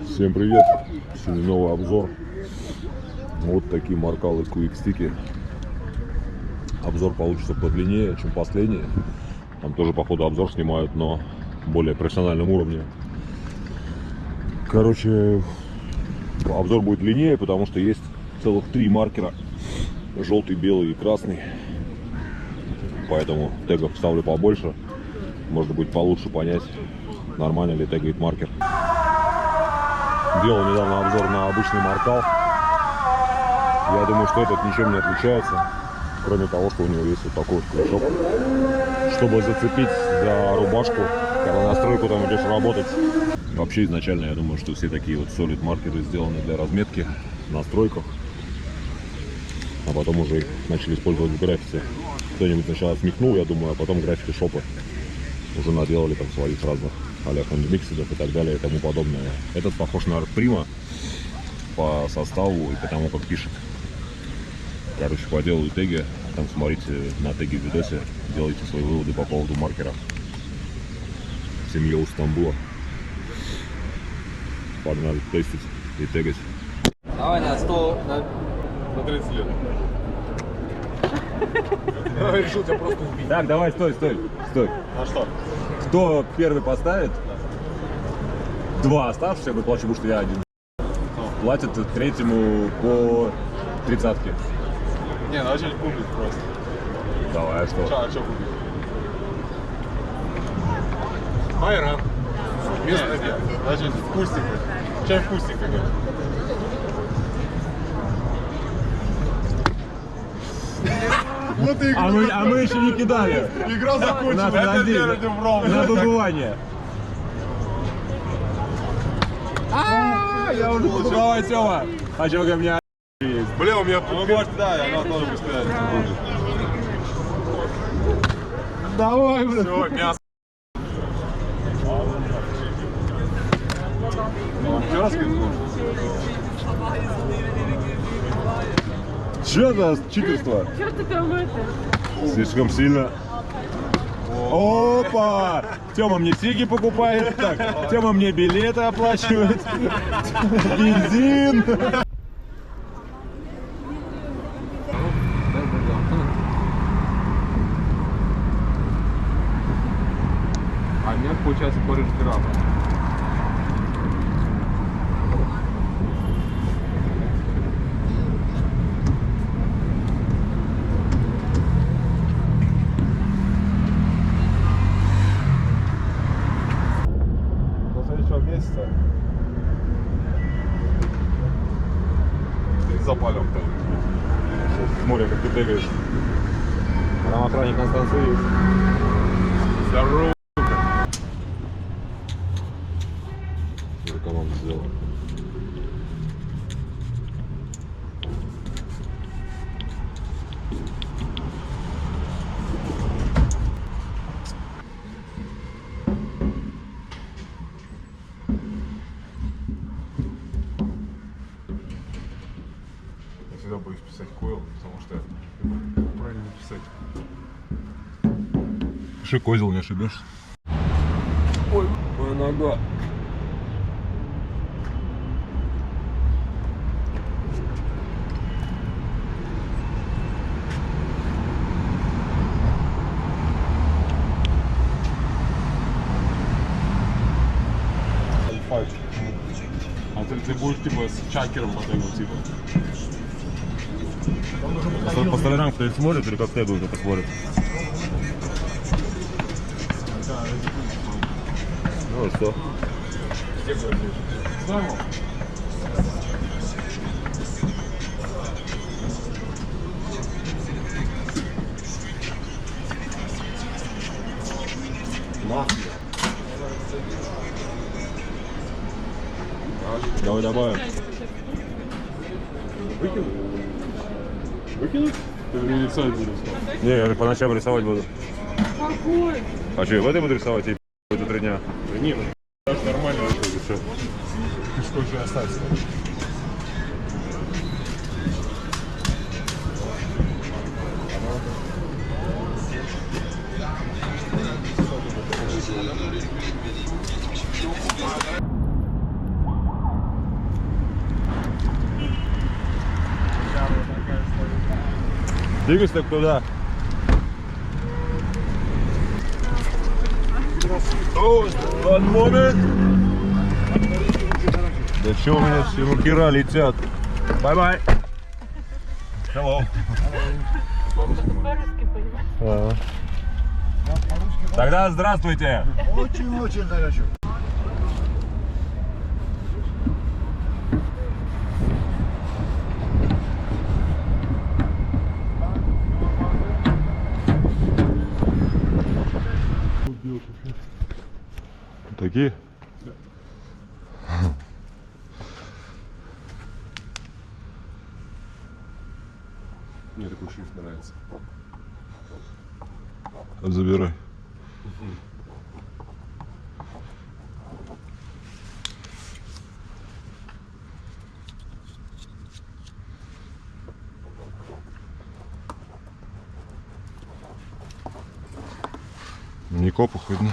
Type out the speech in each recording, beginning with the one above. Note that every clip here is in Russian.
Всем привет! Сегодня новый обзор. Вот такие маркалы квикстики. Обзор получится подлиннее, чем последний. Там тоже походу обзор снимают, но более профессиональном уровне. Короче, обзор будет длиннее, потому что есть целых 3 маркера. Желтый, белый и красный. Поэтому тегов ставлю побольше. Можно будет получше понять, нормально ли тегает маркер. Делал недавно обзор на обычный маркал. Я думаю, что этот ничем не отличается, кроме того, что у него есть вот такой крючок, чтобы зацепить за рубашку, когда на стройку там идешь работать. Вообще изначально я думаю, что все такие вот солид маркеры сделаны для разметки на стройках, а потом уже их начали использовать в граффити. Кто-нибудь сначала смекнул, я думаю, а потом граффити шопы уже наделали там своих разных а-ля хендмиксеров и так далее и тому подобное. Этот похож на Art Prima по составу и по тому, как пишет. Короче, поделаю теги, там смотрите на теги в видосе, делайте свои выводы по поводу маркера. Семья у Стамбула. Погнали тестить и тегать. Давай на 100, На 30 лет. Я решил тебя просто убить. Так, давай, стой. А что? Кто первый поставит, 2 оставшихся выплачу, потому что я один. Платят третьему по 30-ке. Не, начали купить просто. Давай, а что? А что купить? Айран. Местный обед. Значит, вкусненько. Чай вкусненько. Вот и А мы еще не кидали. игра закончилась. Это первый На выбывание. Я уже давай, Тёма. А чё ко мне есть? Бля, у меня тут может, да, она тоже пускает. Давай, блин. Все, мясо. Еще раз Чё за читерство? Что ты там это? Слишком сильно. Опа! Тёма мне сиги покупает. Так, Тёма мне билеты оплачивает. Бензин. а мне получается кореш грамма. До следующего месяца ты запалим там. Смотри, как ты тегаешь. Там охранник на станции есть. Здорово. Команда сделала. Я всегда боюсь писать койл, потому что правильно написать. Пиши козел, не ошибешься. Ой, моя нога. Альфайт. А ты будешь типа с чакером вот этим типа. По сторонам кто-то смотрит или как тегают, это смотрит? Ну и что? Знамо. Давай добавим. Выкинуть? Ты мне рисовать будешь? Не, я по ночам рисовать буду. Какой? А что, я в этой буду рисовать и эту 3 дня? Да нет, даже нормально. Что? Ты сколько же остался? Двигайся так туда. One moment. Да чё у меня все мухера летят? Bye-bye. Hello. По-русски понимаешь? Тогда здравствуйте. Очень-очень хорошо. Такие? Мне такой шрифт нравится. Забирай. Не копах видно.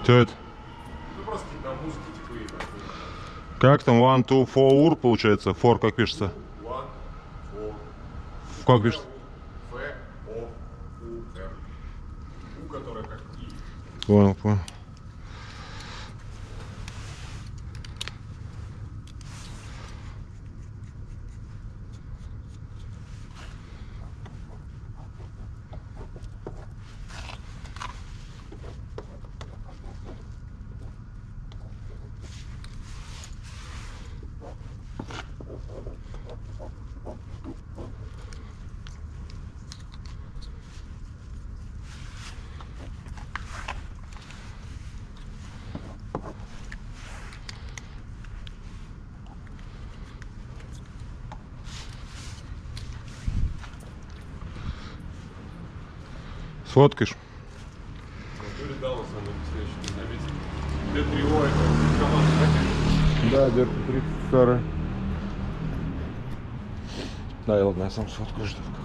Что это? Ну просто на музыке типа и так. Как там? One, two, four получается? Four как пишется? One, four, Как пишется? F, O, U, R. U, которая как И. Понял, понял. Сфоткаешь? Юрий Даллас, она следующий заметил. Д3О, это команда. Да, Дерпи 32. Да, и ладно, я сам сфоткаю, что как-то.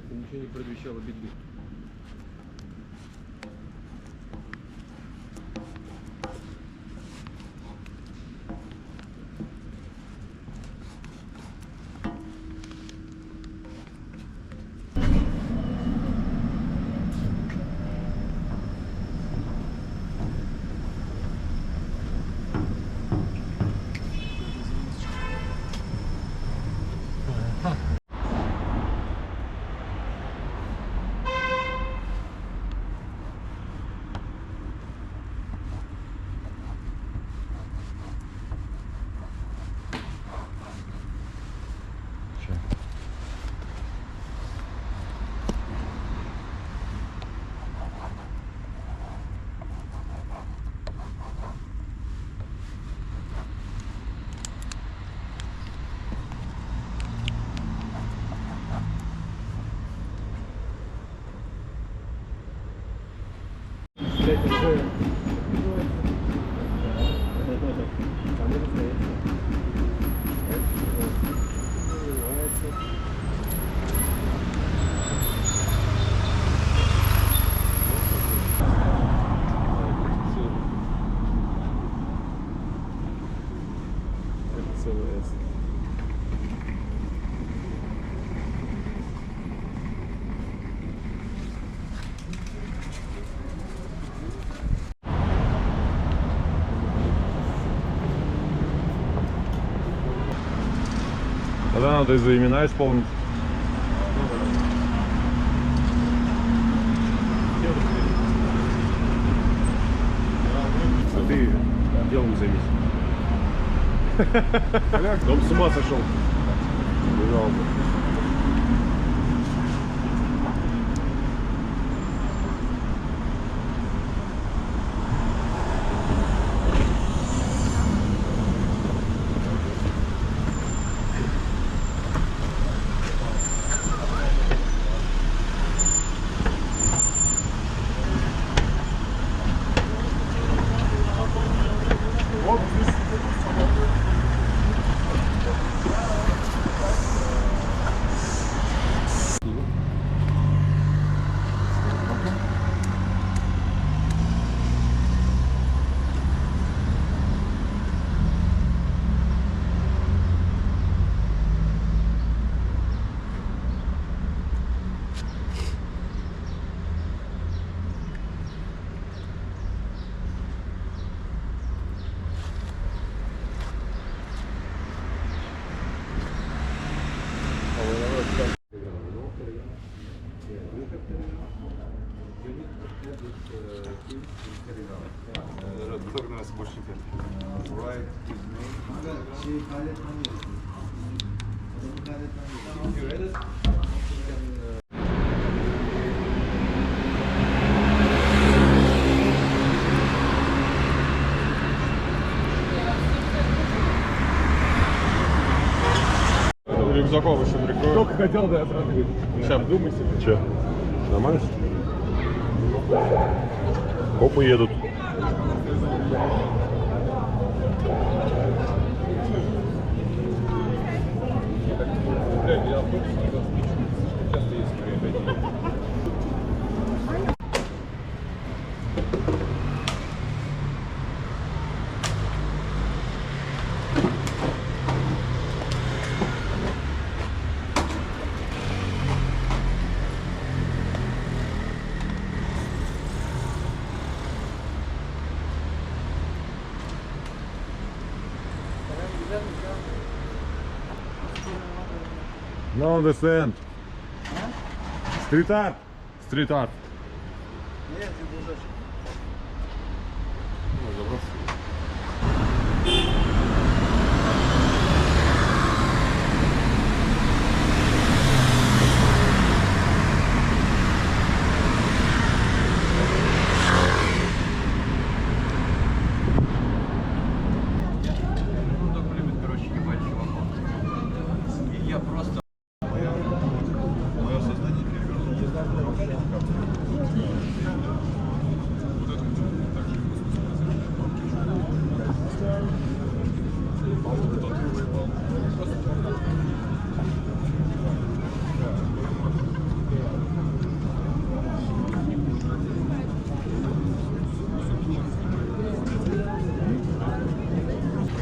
Ничего не предвещало беды. Тогда надо из-за имена исполнить. А ты делом займись. Дом с ума сошел. Бежал бы. Рюкзаков еще прикрою. Только хотел, да, я сразу говорю. Сейчас думай себе. Че? Нормально? Копы едут. No descent. Street art. Street art.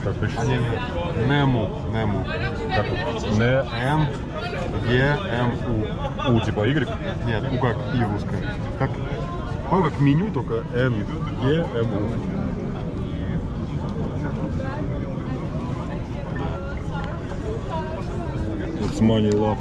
Так, точнее, Нему. Как вот? Н-Е-М-У. У типа Y? Нет, у как И русское. Как, как меню, только Н-Е-М-У. It's money love.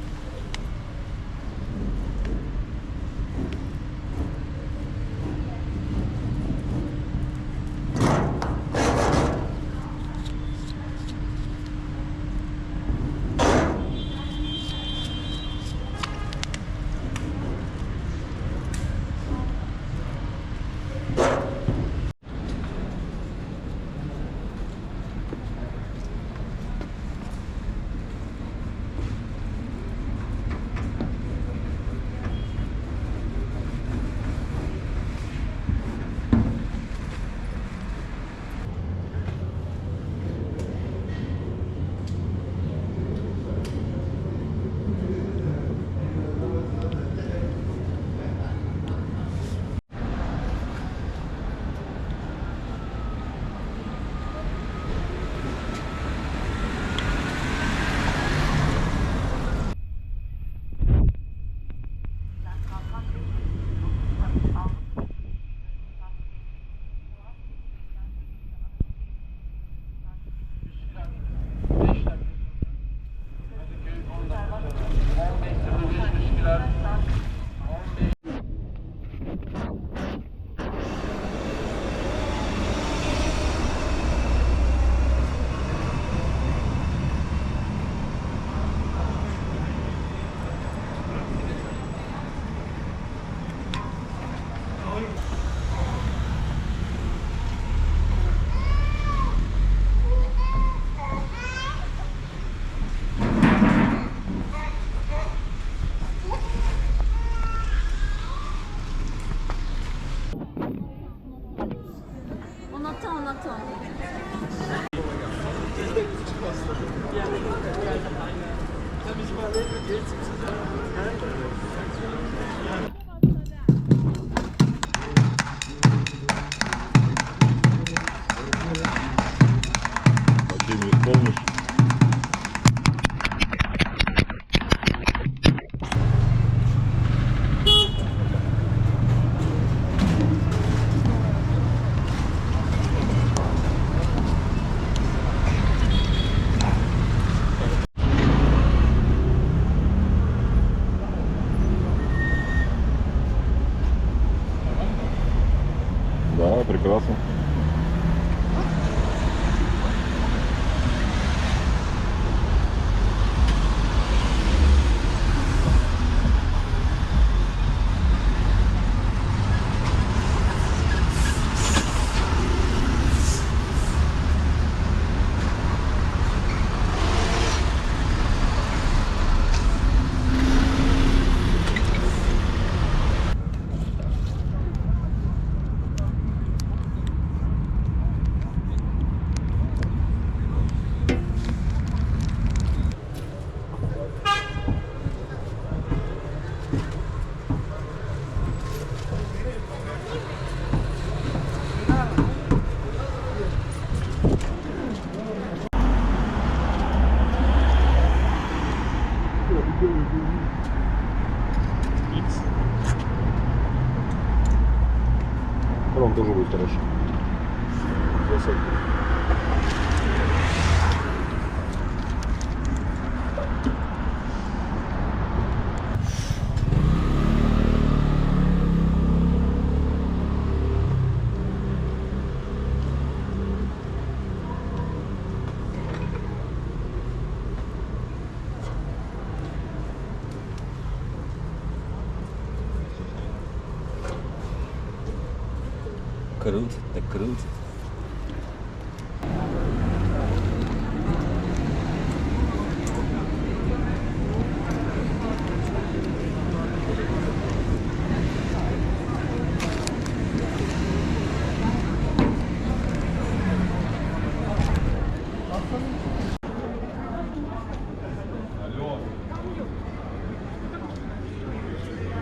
Почти не исполнишь. Да, прекрасно. Ром тоже будет хорошо. Крутит, так крутит.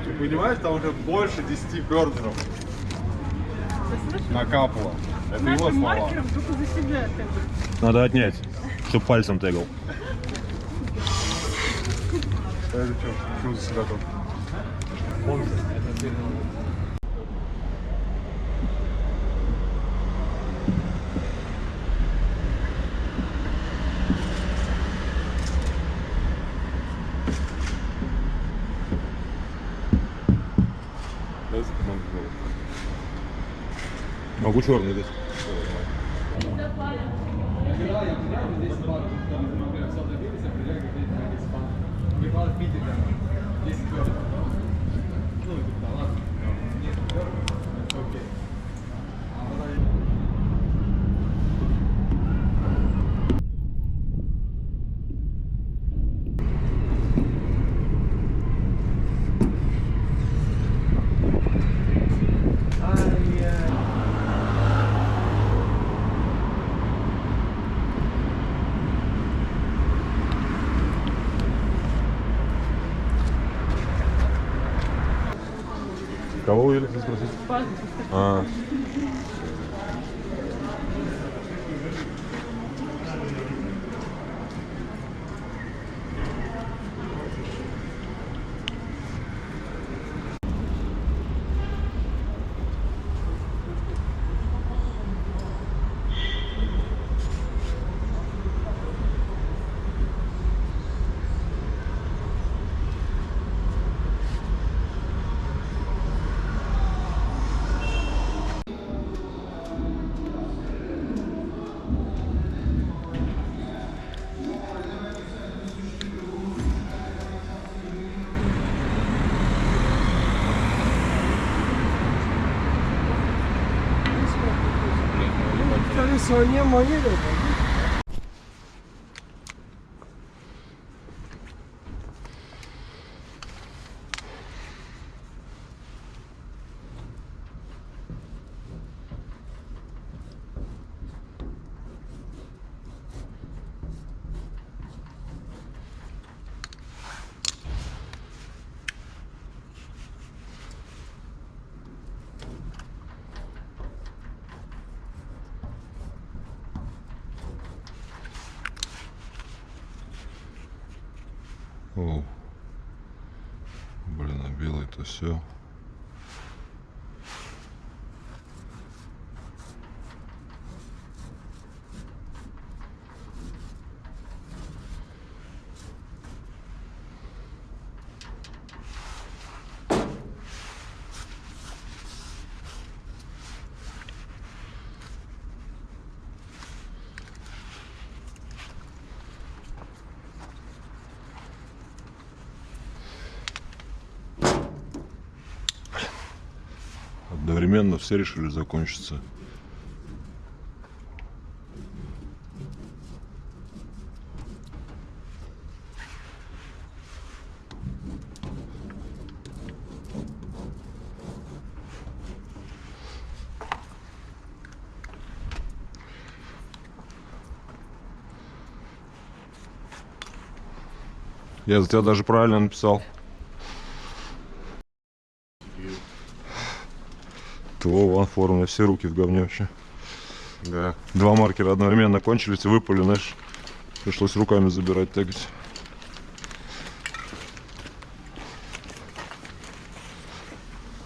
Ты понимаешь, там уже больше 10 бердеров накапало. Это его Нашим слова. маркером только за себя ты. Надо отнять, чтоб пальцем тегал. Это что? Почему за себя тут? Могу черный дать. Кого вы велите спросить? А. Колесо не мое. О. Блин, а белый-то все. Одновременно все решили закончиться. Я за тебя даже правильно написал. Вова, оформили все руки в говне вообще. Да. Два маркера одновременно кончились и выпали, знаешь. Пришлось руками забирать, тегать.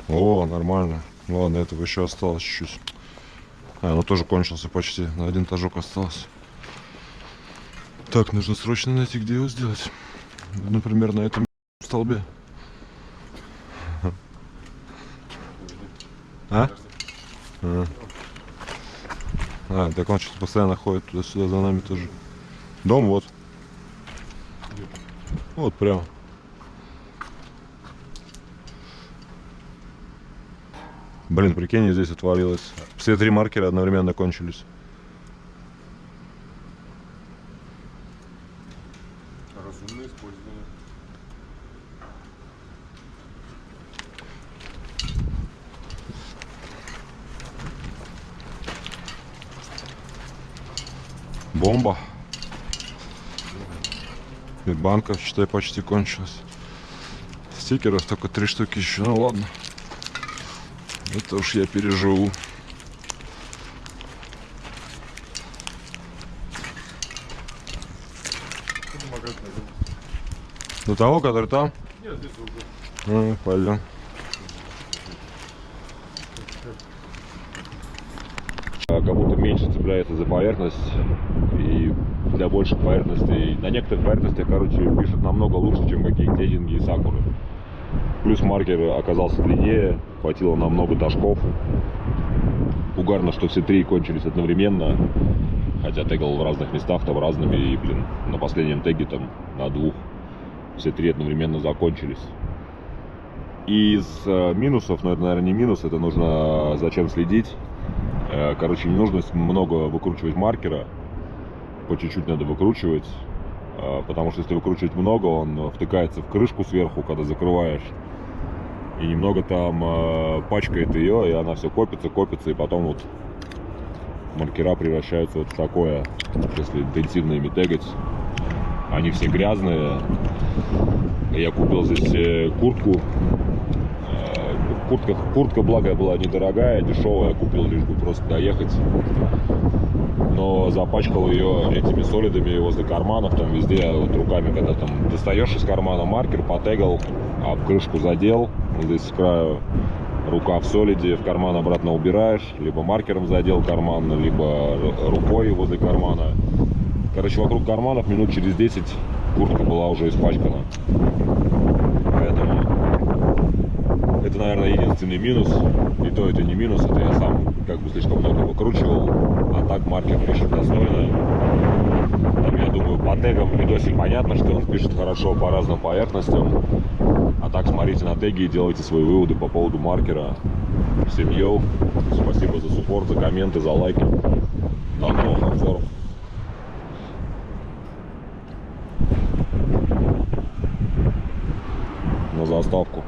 О, нормально. Ладно, этого еще осталось чуть-чуть. А, ну тоже кончился почти. На один тажок остался. Так, нужно срочно найти, где его сделать. Например, на этом столбе. А? Так он что-то постоянно ходит туда-сюда за нами тоже. Дом вот. Вот прямо. Блин, прикинь, здесь отвалилось. Все три маркера одновременно кончились. Разумное использование. Бомба. И банка, считай, почти кончилась. Стикеров только 3 штуки еще. Ну ладно. Это уж я переживу. До того, который там? Нет, здесь уже. Пойдем. Как будто меньше цепляется за поверхность, и для больших поверхностей, на некоторых поверхностях, короче, пишет намного лучше, чем какие-то теддинги и сакуры. Плюс маркер оказался длиннее, хватило на много тажков. Угарно, что все три кончились одновременно, хотя тегал в разных местах, там разными, и, блин, на последнем теге там на двух все три одновременно закончились. Из минусов, но это, наверное, не минус, это нужно зачем следить. Короче, не нужно много выкручивать маркера, по чуть-чуть надо выкручивать, потому что если выкручивать много, он втыкается в крышку сверху, когда закрываешь, и немного там пачкает ее, и она все копится, и потом вот маркера превращаются вот в такое, если интенсивно ими тегать. Они все грязные. Я купил здесь куртку. Куртка, благо, была недорогая, дешевая, купил лишь бы просто доехать. Но запачкал ее этими солидами возле карманов, там везде, вот руками, когда там достаешь из кармана маркер, потегал, а в крышку задел, вот здесь с краю рука в солиде, в карман обратно убираешь, либо маркером задел карман, либо рукой возле кармана. Короче, вокруг карманов минут через 10 куртка была уже испачкана. Поэтому это, наверное, единственный минус. И то это не минус, это я сам как бы слишком много выкручивал. А так маркер пишет достойно. Там, я думаю, по тегам в видосе понятно, что он пишет хорошо по разным поверхностям. А так смотрите на теги и делайте свои выводы по поводу маркера. Всем йоу. Спасибо за суппорт, за комменты, за лайки. До новых обзоров. На заставку.